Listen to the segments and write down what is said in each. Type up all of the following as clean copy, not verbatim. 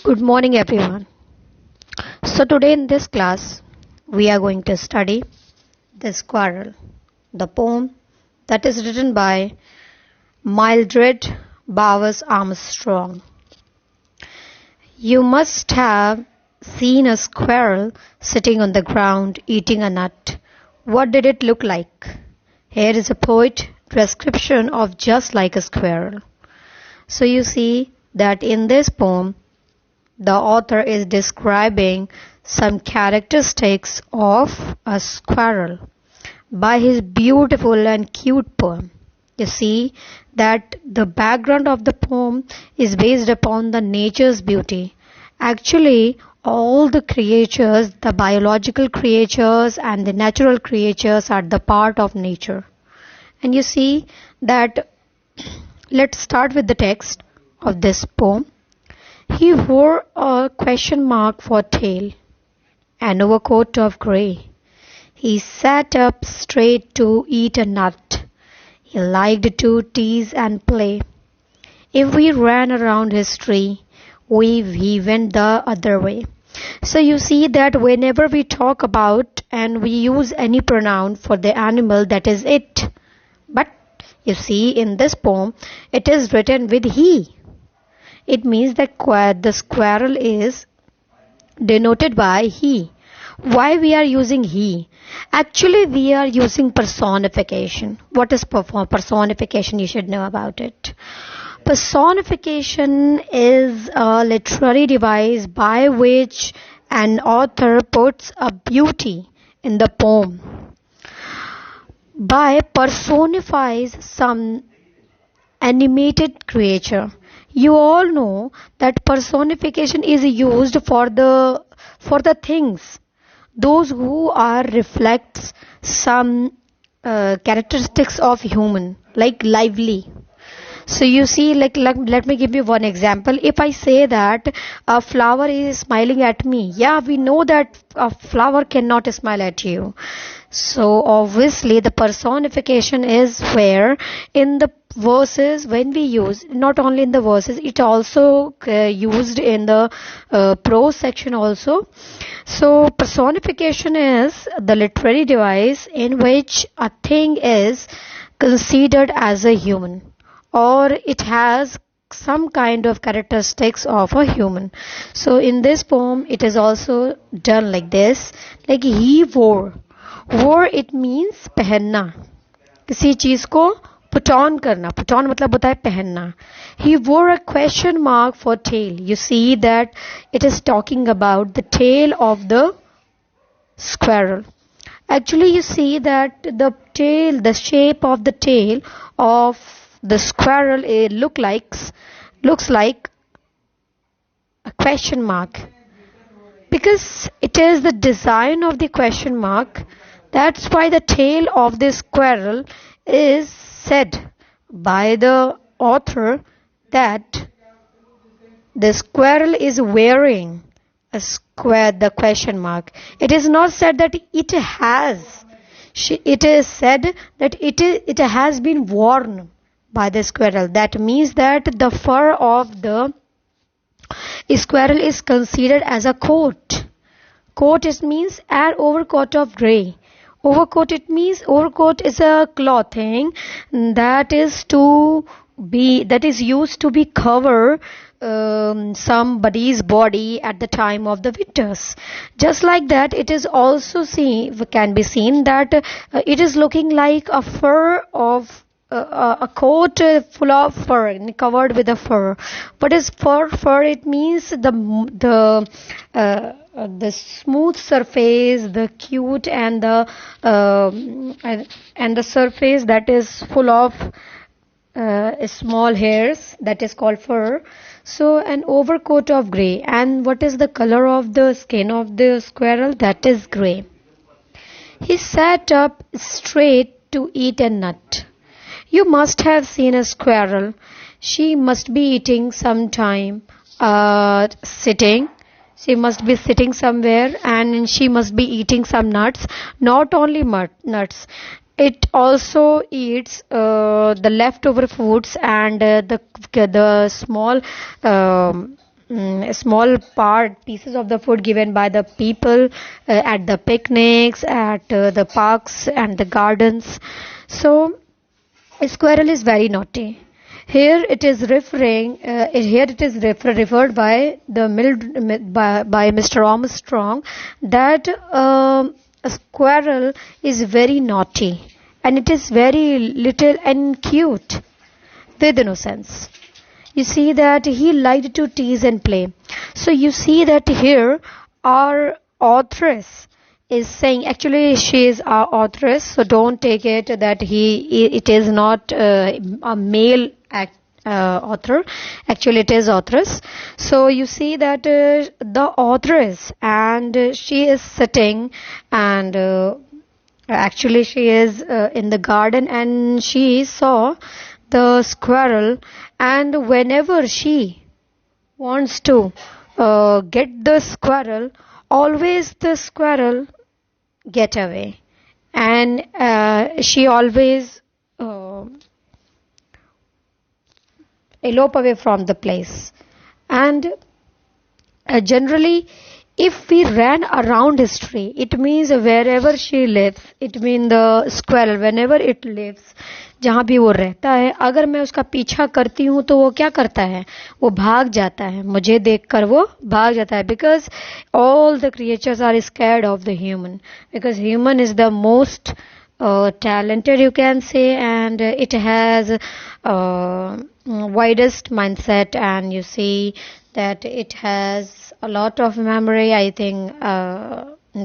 Good morning, everyone. So, today in this class, we are going to study The Squirrel, the poem that is written by Mildred Bowers Armstrong. You must have seen a squirrel sitting on the ground eating a nut. What did it look like? Here is a poet's description of just like a squirrel. So, you see that in this poem, the author is describing some characteristics of a squirrel by his beautiful and cute poem. You see that the background of the poem is based upon the nature's beauty. Actually, all the creatures, the biological creatures and the natural creatures are the part of nature. And you see that, let's start with the text of this poem. He wore a question mark for tail, an overcoat of grey. He sat up straight to eat a nut. He liked to tease and play. If we ran around his tree, he went the other way. So you see that whenever we talk about and we use any pronoun for the animal, that is it. But you see in this poem, it is written with he. It means that the squirrel is denoted by he. Why we are using he? Actually, we are using personification. What is personification? You should know about it. Personification is a literary device by which an author puts a beauty in the poem. By personifies some animated creature. You all know that personification is used for the things, those who are reflects some characteristics of human, like lively. So you see, like let me give you one example. If I say that a flower is smiling at me, yeah, we know that a flower cannot smile at you. So obviously the personification is where in the verses, when we use, not only in the verses, it also used in the prose section also. So personification is the literary device in which a thing is considered as a human, or it has some kind of characteristics of a human. So in this poem, it is also done like this, like he wore. Wore, it means पहनना, किसी चीज को put on करना. Put on मतलब होता है पहनना. He wore a question mark for tail. You see that it is talking about the tail of the squirrel. Actually, you see that the tail, the shape of the tail of the squirrel, it looks like a question mark, because it is the design of the question mark. That's why the tail of the squirrel is said by the author that the squirrel is wearing the question mark. It is not said that it has. It is said that it has been worn by the squirrel. That means that the fur of the squirrel is considered as a coat. Coat, it means an overcoat of grey. Overcoat, it means overcoat is a clothing that is used to be cover somebody's body at the time of the winters. Just like that, it is also can be seen that it is looking like a fur of a coat full of fur, covered with a fur. What is fur? Fur, it means the smooth surface, the cute and the surface that is full of small hairs, that is called fur. So an overcoat of grey. And what is the color of the skin of the squirrel? That is grey. He sat up straight to eat a nut. You must have seen a squirrel. She must be eating sometime, sitting. She must be sitting somewhere and she must be eating some nuts. Not only nuts. It also eats the leftover foods and the small small pieces of the food given by the people at the picnics, at the parks and the gardens. So a squirrel is very naughty. Here it is referred by by Mr. Armstrong that a squirrel is very naughty and it is very little and cute with innocence. You see that he liked to tease and play. So you see that here our authoress is saying, actually she is our authoress, so don't take it that it is not a male author. Actually it is authoress. So you see that the authoress, and she is sitting, and actually she is in the garden, and she saw the squirrel, and whenever she wants to get the squirrel, always the squirrel get away, and she always elope away from the place. And generally if we ran around his tree, it means wherever she lives, it means the squirrel whenever it lives, जहाँ भी वो रहता है, अगर मैं उसका पीछा करती हूँ तो वो क्या करता है, वो भाग जाता है, मुझे देखकर वो भाग जाता है. Because all the creatures are scared of the human, because human is the most talented, you can say, and it has widest mindset, and you see that it has a lot of memory. I think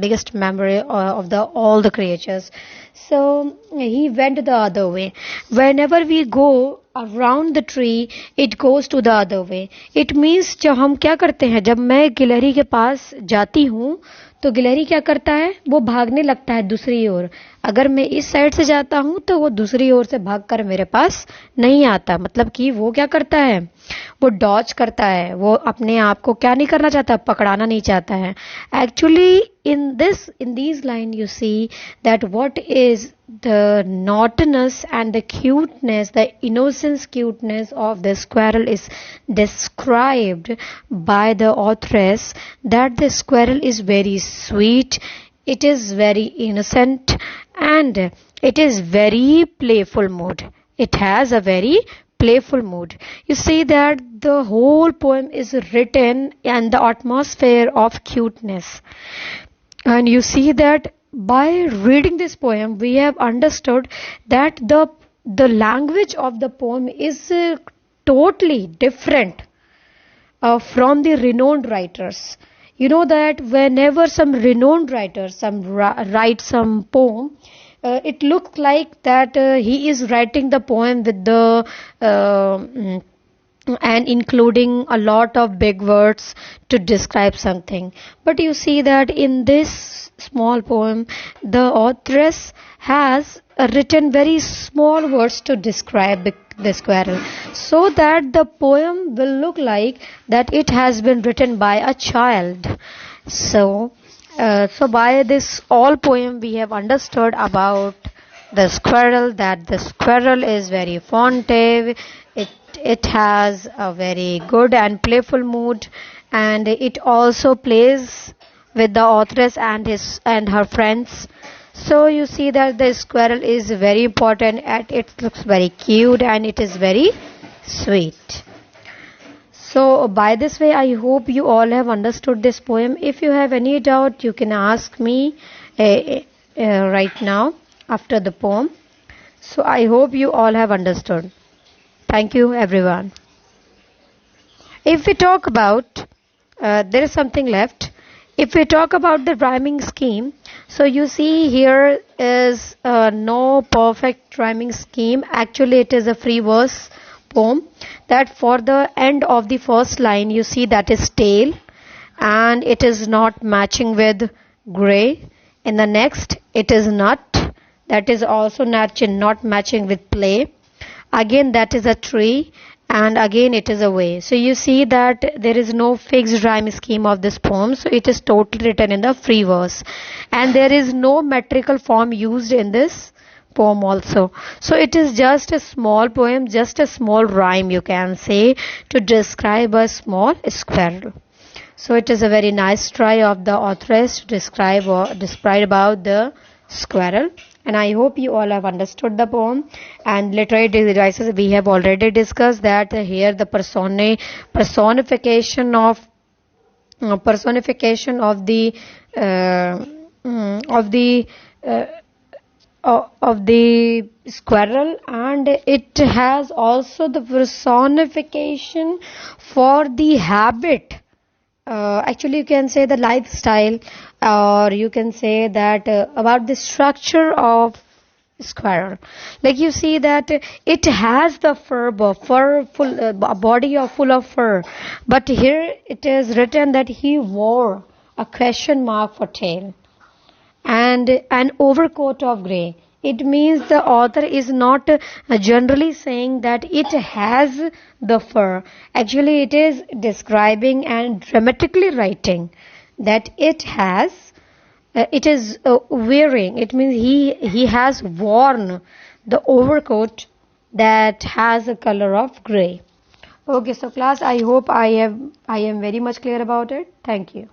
biggest memory of all the creatures. So he went the other way. Whenever we go around the tree, it goes to the other way. It means जब हम क्या करते हैं, जब मैं गिलहरी के पास जाती हूँ तो गिलहरी क्या करता है, वो भागने लगता है दूसरी ओर. अगर मैं इस साइड से जाता हूँ तो वो दूसरी ओर से भागकर मेरे पास नहीं आता. मतलब कि वो क्या करता है, वो डॉज करता है, वो अपने आप को क्या नहीं करना चाहता, पकड़ाना नहीं चाहता है. Actually in these line you see that what is the naughtiness and the cuteness, the innocence cuteness of the squirrel is described by the authoress, that the squirrel is very sweet, it is very innocent, and it is very playful mood. It has a very playful mood. You see that the whole poem is written in the atmosphere of cuteness. And you see that by reading this poem, we have understood that the language of the poem is totally different from the renowned writers. You know that whenever some renowned writers write some poem, it looks like that he is writing the poem with the and including a lot of big words to describe something. But you see that in this small poem, the authoress has written very small words to describe the squirrel, so that the poem will look like that it has been written by a child. So by this all poem we have understood about the squirrel, that the squirrel is very fontive, it has a very good and playful mood, and it also plays with the authoress and her friends. So you see that the squirrel is very important, and it looks very cute, and it is very sweet. So by this way, I hope you all have understood this poem. If you have any doubt, you can ask me right now after the poem. So I hope you all have understood. Thank you, everyone. If we talk about, there is something left. If we talk about the rhyming scheme, so you see here is no perfect rhyming scheme. Actually, it is a free verse poem, that for the end of the first line, you see that is tail, and it is not matching with gray. In the next, it is nut, that is also not matching with play. Again, that is a tree, and again it is a way. So you see that there is no fixed rhyme scheme of this poem, so it is totally written in the free verse, and there is no metrical form used in this poem also. So it is just a small poem, just a small rhyme, you can say, to describe a small squirrel. So it is a very nice try of the authoress to describe about the squirrel. And I hope you all have understood the poem. And literary devices, we have already discussed that here the personification of the uh, of the squirrel, and it has also the personification for the habit. Actually, you can say the lifestyle, or you can say that about the structure of squirrel. Like you see that it has the fur full, a body of full of fur, but here it is written that he wore a question mark for tail and an overcoat of grey. It means the author is not generally saying that it has the fur. Actually, it is describing and dramatically writing that it is wearing. It means he has worn the overcoat that has a color of grey. Okay, so class, I hope I am very much clear about it. Thank you.